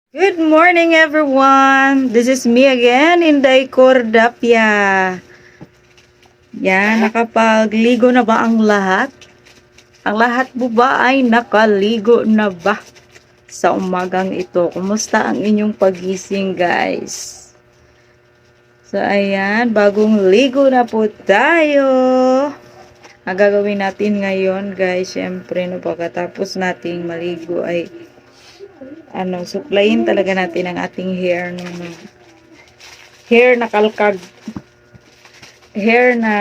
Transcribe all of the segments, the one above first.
Good morning, everyone. This is me again, Inday Cordapia. Yan, nakapagligo na ba ang lahat? Ang lahat po ba ay nakaligo na ba sa umagang ito? Kumusta ang inyong pagising, guys? So, ayan, bagong ligo na po tayo. Ang gagawin natin ngayon, guys, syempre, no, pagkatapos nating maligo ay suklayin talaga natin ang ating hair, no, hair na kalkag, hair na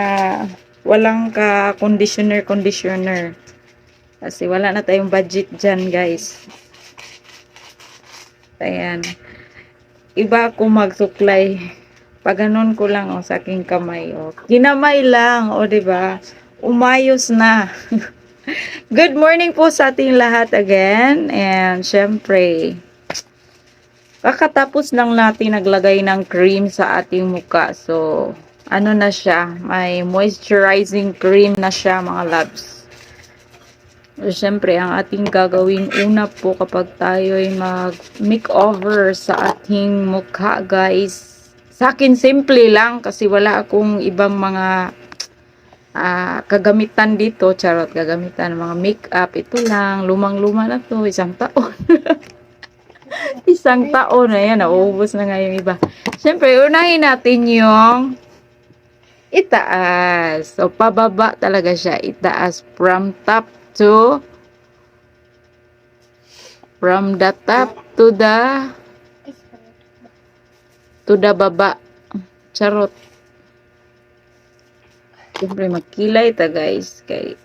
walang ka conditioner kasi wala na tayong budget dyan, guys. Ayan, iba ako magsuklay pag ganun ko lang sa aking kamay, kinamay lang, diba, umayos na. Good morning po sa ating lahat again, and syempre kakatapos lang natin naglagay ng cream sa ating muka. So, ano na siya? May moisturizing cream na siya, mga loves. So, syempre, ang ating gagawin una po kapag tayo ay mag-makeover sa ating mukha, guys. Sa akin, simple lang kasi wala akong ibang mga kagamitan dito. Charot, kagamitan. Mga makeup. Ito lang. Lumang-luma na to. Isang taon. Isang taon na yan, nauubos na nga yung iba. Siyempre, unahin natin yung itaas. So, pababa talaga siya. Itaas from the top to the baba. Charot. Siyempre, magkilay ta, guys. Kay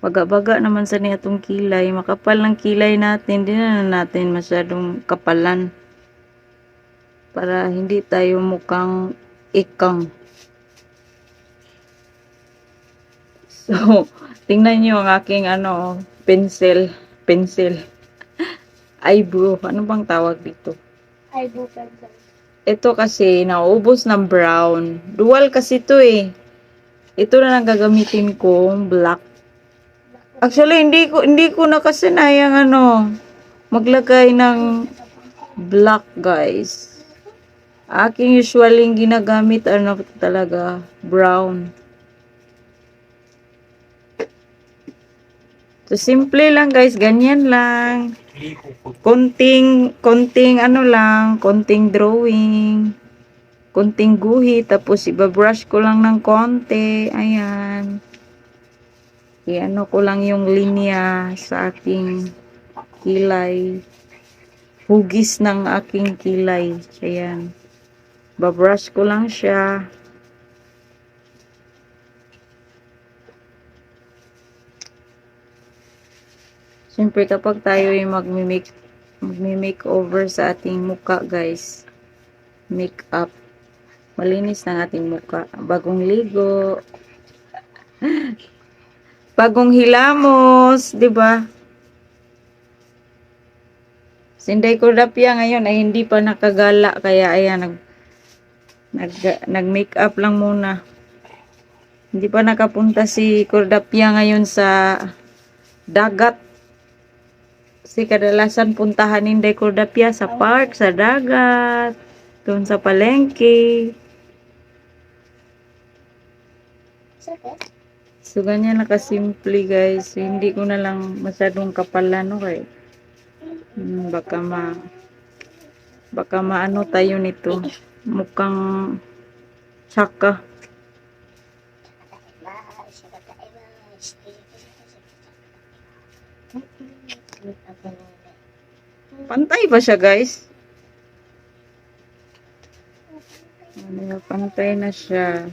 baga-baga naman sa niya itong kilay. Makapal ng kilay natin. Hindi na natin masyadong kapalan. Para hindi tayo mukhang ikang. So, tingnan nyo ang aking pencil. Eyebrow. Ano bang tawag dito? Eyebrow pencil. Ito kasi, naubos ng brown. Dual kasi ito eh. Ito na lang gagamitin kong black. Actually, hindi ko na kasi nayang maglagay ng black, guys. Aking usually ginagamit talaga brown. So simple lang, guys, ganyan lang. Konting konting drawing, konting guhit, tapos ibabrush ko lang ng konti. Ayan. Iano ko lang yung linya sa aking kilay. Hugis ng aking kilay. Ayan. Babrush ko lang siya. Siyempre kapag tayo ay mag-makeover sa ating muka, guys. Makeup. Malinis ng ating muka. Bagong ligo. Bagong hilamos, 'di ba? Sinday Cordapia ngayon ay hindi pa nakagala kaya ayan nag-makeup lang muna. Hindi pa nakapunta si Cordapia ngayon sa dagat. Kasi kadalasan puntahan ni Inday Cordapia sa park, sa dagat, doon sa palengke. So, ganyan nakasimple, guys. So, hindi ko na lang masyadong kapalan, okay? Baka maano tayo nito. Mukhang tsaka. Pantay ba siya, guys? Pantay na siya.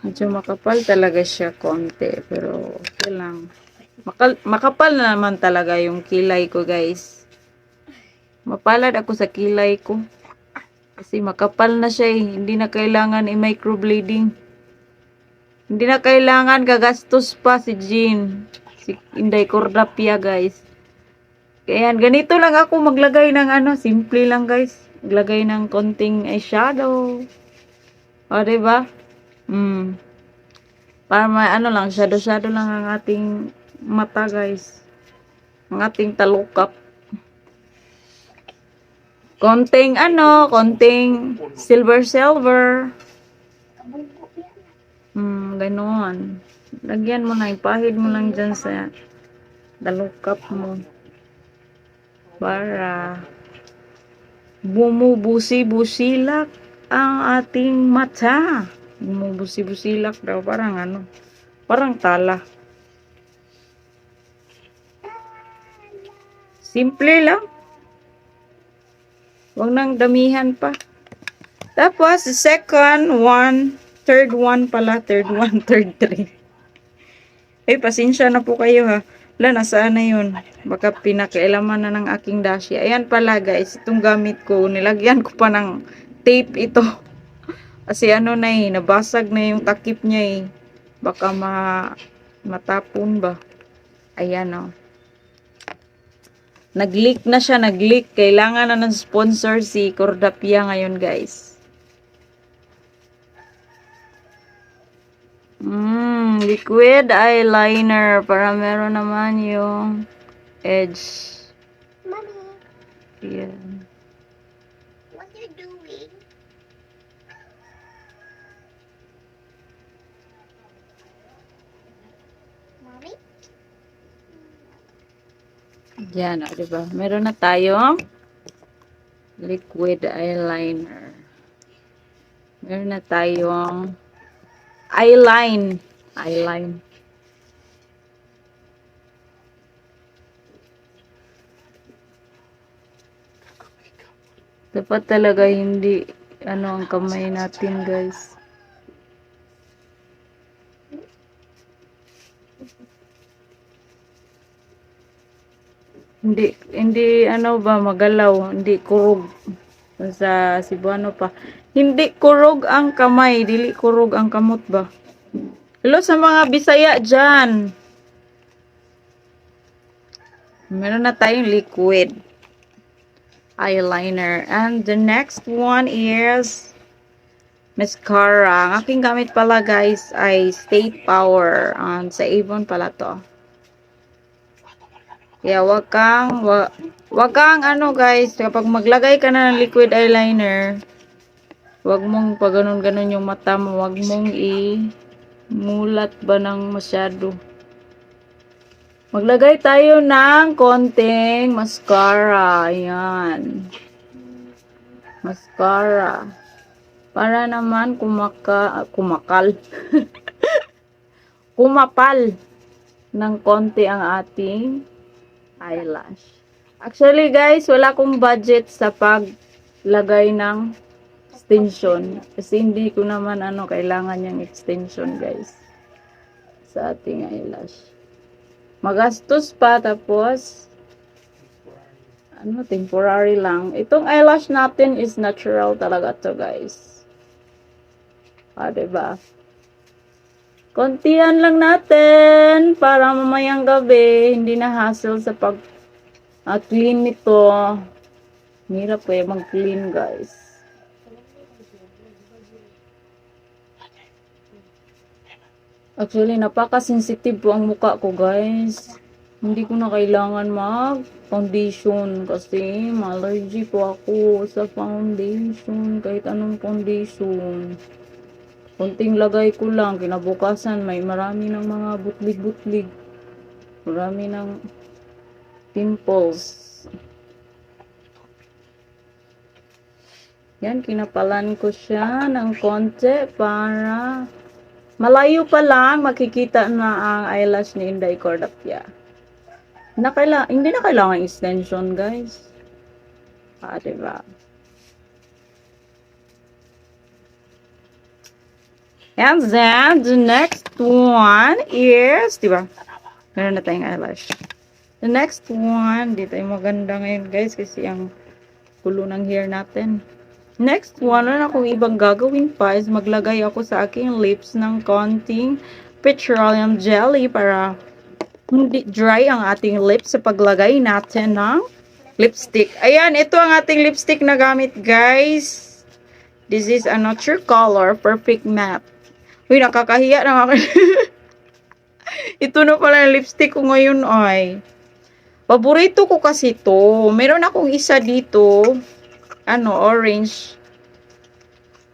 Medyo makapal talaga siya konti, pero okay lang. Makapal na naman talaga yung kilay ko, guys. Mapalad ako sa kilay ko. Kasi makapal na siya eh. Hindi na kailangan i-microblading. Hindi na kailangan gagastos pa si Jean. Si Inday Cordapia, guys. Kaya ganito lang ako maglagay ng simple lang, guys. Maglagay ng konting eyeshadow. O, diba? Para may shadow lang ang ating mata, guys. ang ating talukap. Konting silver. Ganon. Lagyan mo na, ipahid mo lang dyan sa talukap mo. Para bumubusi-busilak ang ating mata. Bumubusi-busilak daw, parang tala. Simple lang. Huwag nang damihan pa. Tapos, third one, third three. Pasensya na po kayo ha. Wala, nasaan na yun? Baka pinakailaman na ng aking dashi. Ayan pala guys, itong gamit ko. Nilagyan ko pa ng tape ito. Kasi nabasag na yung takip niya eh. Baka matapon ba. Ayan o. Nag-leak na siya, Kailangan na ng sponsor si Cordapia ngayon guys. Liquid eyeliner para meron naman yung edge. Mommy, Yeah. what you doing? Mommy? Yan, diba? Meron na tayong liquid eyeliner. Meron na tayong eyeline. Dapat talaga hindi ang kamay natin, guys. Hindi magalaw, hindi kurog. Sa Cebuano pa. Hindi kurog ang kamay, dili kurog ang kamot ba? Hello sa mga Bisaya dyan. Meron na tayong liquid eyeliner. And the next one is mascara. Ang aking gamit pala guys ay State Power. Sa Avon pala to. Kaya wag kang guys, kapag maglagay ka na ng liquid eyeliner, wag mong paganon-ganon yung mata mo, wag mong mulat ba ng masyado. Maglagay tayo ng konting mascara. Ayan. Mascara. Para naman kumapal ng konti ang ating eyelash. Actually guys, wala akong budget sa paglagay ng extension. Kasi hindi ko naman kailangan yung extension guys. Sa ating eyelash. Magastos pa tapos temporary lang. Itong eyelash natin is natural talaga to guys. Diba? Kontihan lang natin para mamayang gabi hindi na hassle sa pag-clean nito. Hirap kaya mag-clean guys. Actually, napaka-sensitive po ang mukha ko guys. Hindi ko na kailangan mag-foundation kasi ma-allergy po ako sa foundation. Kahit anong foundation. Konting lagay ko lang, kinabukasan marami ng mga butlig-butlig. Marami ng pimples. Yan, kinapalan ko siya ng konti para malayo pa lang makikita na ang eyelash ni Inday Cordapia. Hindi na kailangan extension, guys. Diba? And then, the next one is, diba? Meron na tayong eyelash. The next one, dito ay maganda ngayon guys kasi ang kulo ng hair natin. Next one, wala akong ibang gagawin pa is maglagay ako sa aking lips ng konting petroleum jelly para hindi dry ang ating lips sa paglagay natin ng lipstick. Ayan, ito ang ating lipstick na gamit guys. This is a True Color Perfect Matte. Uy, nakakahiya na ako. Ito na pala yung lipstick ko ngayon, ay. Paborito ko kasi to. Meron akong isa dito. Orange.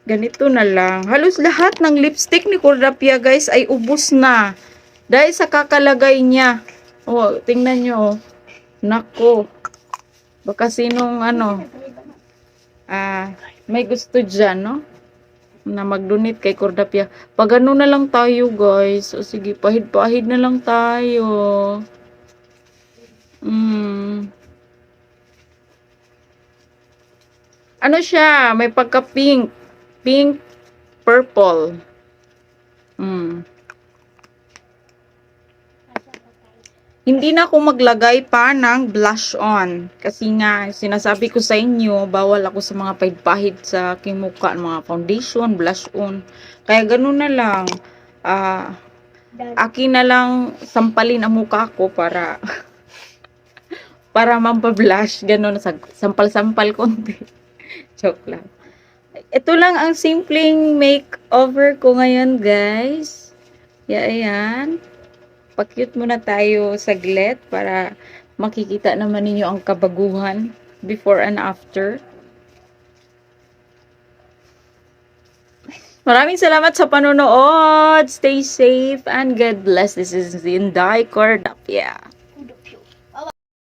Ganito na lang. Halos lahat ng lipstick ni Cordapia, guys, ay ubos na. Dahil sa kakalagay niya. Oh, tingnan nyo. Oh. Nako. Baka sinong may gusto dyan, no? Na mag-donate kay Cordapia. Pag ano na lang tayo, guys. O sige, pahid-pahid na lang tayo. Ano siya? May pagka-pink. Pink, purple. Hindi na ako maglagay pa ng blush on. Kasi nga, sinasabi ko sa inyo, bawal ako sa mga pahid-pahid sa aking mukha. Mga foundation, blush on. Kaya ganun na lang. Akin na lang sampalin ang mukha ko para para mampablush. Ganun, sampal-sampal konti. Joke lang. Ito lang ang simpleng makeover ko ngayon, guys. Ayan. Pa-cute muna tayo saglit para makikita naman ninyo ang kabaguhan before and after. Maraming salamat sa panonood. Stay safe and God bless. This is Zinday Cordapia.